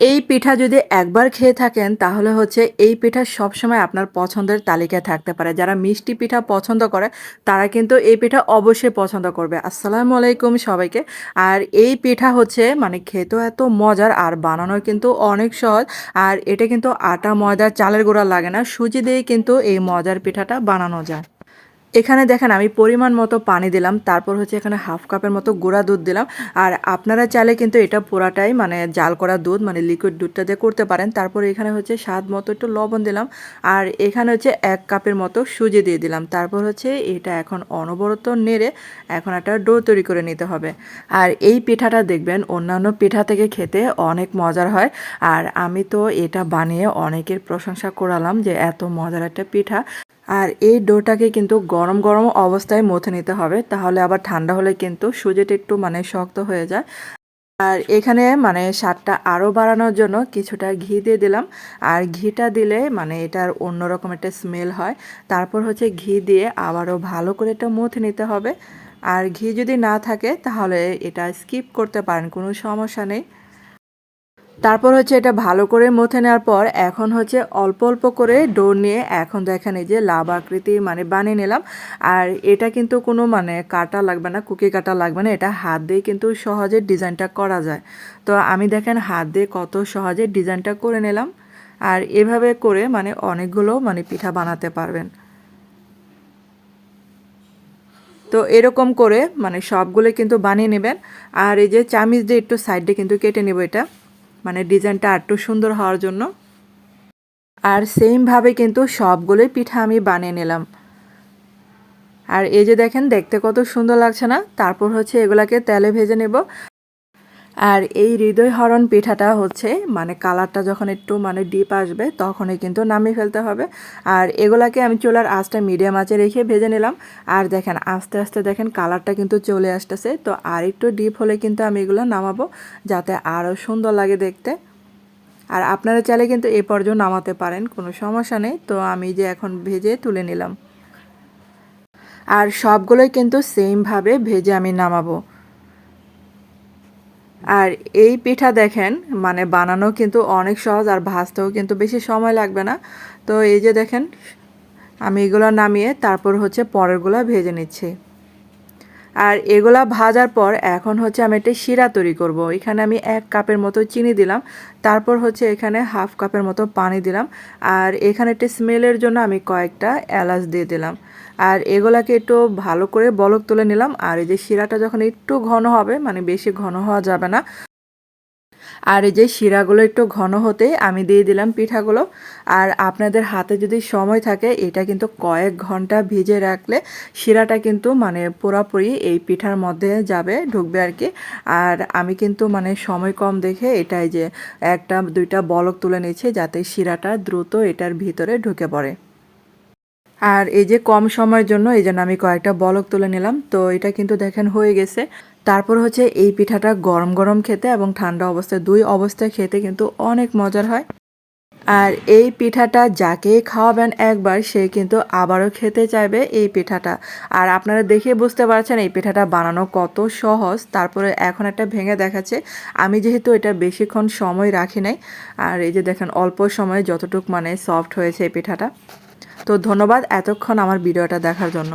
এই পিঠা যদি একবার খেয়ে থাকেন তাহলে হচ্ছে এই পিঠা সবসময় আপনার পছন্দের তালিকায় থাকতে পারে। যারা মিষ্টি পিঠা পছন্দ করে তারা কিন্তু এই পিঠা অবশ্যই পছন্দ করবে। আসসালামু আলাইকুম সবাইকে। আর এই পিঠা হচ্ছে মানে খেতেও এত মজার আর বানানো কিন্তু অনেক সহজ। আর এটা কিন্তু আটা, ময়দা, চালের গুঁড়া লাগে না। সুজি দিয়েই কিন্তু এই মজার পিঠাটা বানানো যায়। এখানে দেখেন আমি পরিমাণ মতো পানি দিলাম। তারপর হচ্ছে এখানে হাফ কাপের মতো গুঁড়া দুধ দিলাম। আর আপনারা চাইলে কিন্তু এটা পুরাটাই মানে জাল করা দুধ মানে লিকুইড দুধটা দিয়ে করতে পারেন। তারপর এখানে হচ্ছে স্বাদ মতো একটু লবণ দিলাম। আর এখানে হচ্ছে ১ কাপের মতো সুজি দিয়ে দিলাম। তারপর হচ্ছে এটা এখন অনবরত নেড়ে এখন একটা ডো তৈরি করে নিতে হবে। আর এই পিঠাটা দেখবেন অন্যান্য পিঠা থেকে খেতে অনেক মজার হয়। আর আমি তো এটা বানিয়ে অনেকের প্রশংসা করালাম যে এত মজার একটা পিঠা। আর এই ডোটাকে কিন্তু গরম গরম অবস্থায় মথে নিতে হবে, তাহলে আবার ঠান্ডা হলে কিন্তু সুজিটা একটু মানে শক্ত হয়ে যায়। আর এখানে মানে স্বাদটা আরও বাড়ানোর জন্য কিছুটা ঘি দিয়ে দিলাম। আর ঘিটা দিলে মানে এটার অন্যরকম একটা স্মেল হয়। তারপর হচ্ছে ঘি দিয়ে আবারও ভালো করে এটা মথে নিতে হবে। আর ঘি যদি না থাকে তাহলে এটা স্কিপ করতে পারেন, কোনো সমস্যা নেই। তারপর হচ্ছে এটা ভালো করে মথে নেওয়ার পর এখন হচ্ছে অল্প অল্প করে ডো নিয়ে এখন দেখেন এই যে লাভ আকৃতি মানে বানিয়ে নিলাম। আর এটা কিন্তু কোনো মানে কাটা লাগবে না, কুকি কাটা লাগবে না, এটা হাত দিয়ে কিন্তু সহজে ডিজাইনটা করা যায়। তো আমি দেখেন হাত দিয়ে কত সহজে ডিজাইনটা করে নিলাম। আর এভাবে করে মানে অনেকগুলো মানে পিঠা বানাতে পারবেন। তো এরকম করে মানে সবগুলো কিন্তু বানিয়ে নেবেন। আর এই যে চামিচ দিয়ে একটু সাইডে কিন্তু কেটে নেব এটা, মানে ডিজাইনটা আরেকটু সুন্দর হওয়ার জন্য। আর সেমভাবে কিন্তু সবগুলোই পিঠা আমি বানিয়ে নিলাম। আর এই যে দেখেন দেখতে কত সুন্দর লাগছে না। তারপর হচ্ছে এগুলাকে তেলে ভেজে নেব। আর এই হৃদয় হরণ পিঠাটা হচ্ছে মানে কালারটা যখন একটু মানে ডিপ আসবে তখনই কিন্তু নামিয়ে ফেলতে হবে। আর এগুলাকে আমি চুলার আঁচটা মিডিয়াম আঁচে রেখে ভেজে নিলাম। আর দেখেন আস্তে আস্তে দেখেন কালারটা কিন্তু চলে আসতেছে। তো আর একটু ডিপ হলে কিন্তু আমি এগুলো নামাবো, যাতে আরও সুন্দর লাগে দেখতে। আর আপনারা চাইলে কিন্তু এ পর্যন্ত নামাতে পারেন, কোনো সমস্যা নেই। তো আমি যে এখন ভেজে তুলে নিলাম। আর সবগুলোই কিন্তু সেমভাবে ভেজে আমি নামাবো। আর এই পিঠা দেখেন মানে বানানো কিন্তু অনেক সহজ, আর ভাজতেও কিন্তু বেশি সময় লাগবে না। তো এই যে দেখেন আমি এগুলো নামিয়ে তারপর হচ্ছে পরেরগুলো ভেজে নিচ্ছি। আর এগুলা ভাজার পর এখন হচ্ছে আমি একটা শিরা তৈরি করব। এখানে আমি 1 কাপের মতো চিনি দিলাম। তারপর হচ্ছে এখানে হাফ কাপের মতো পানি দিলাম। আর এখানে একটা স্মেলের জন্য আমি কয়েকটা এলাচ দিয়ে দিলাম। আর এগুলাকে একটু ভালো করে বলক তুলে নিলাম। আর এই যে শিরাটা যখন একটু ঘন হবে, মানে বেশি ঘন হওয়া যাবে না। আর এই যে শিরাগুলো একটু ঘন হতে আমি দিয়ে দিলাম পিঠাগুলো। আর আপনাদের হাতে যদি সময় থাকে এটা কিন্তু কয়েক ঘন্টা ভিজে রাখলে শিরাটা কিন্তু মানে পুরোপুরি এই পিঠার মধ্যে যাবে, ঢুকবে আর কি। আর আমি কিন্তু মানে সময় কম দেখে এটাই যে একটা দুইটা বলক তুলে নিচ্ছি, যাতে শিরাটা দ্রুত এটার ভিতরে ঢুকে পড়ে। আর এই যে কম সময়ের জন্য এই জন্য আমি কয়েকটা বলক তুলে নিলাম। তো এটা কিন্তু দেখেন হয়ে গেছে। তারপর হচ্ছে এই পিঠাটা গরম গরম খেতে এবং ঠান্ডা অবস্থায় দুই অবস্থায় খেতে কিন্তু অনেক মজার হয়। আর এই পিঠাটা যাকে খাওয়াবেন একবার সে কিন্তু আবারও খেতে চাইবে এই পিঠাটা। আর আপনারা দেখে বুঝতে পারছেন এই পিঠাটা বানানো কত সহজ। তারপরে এখন একটা ভেঙে দেখাচ্ছে। আমি যেহেতু এটা বেশিক্ষণ সময় রাখি নাই, আর এই যে দেখেন অল্প সময়ে যতটুক মানে সফট হয়েছে এই পিঠাটা। তো ধন্যবাদ এতক্ষণ আমার ভিডিওটা দেখার জন্য।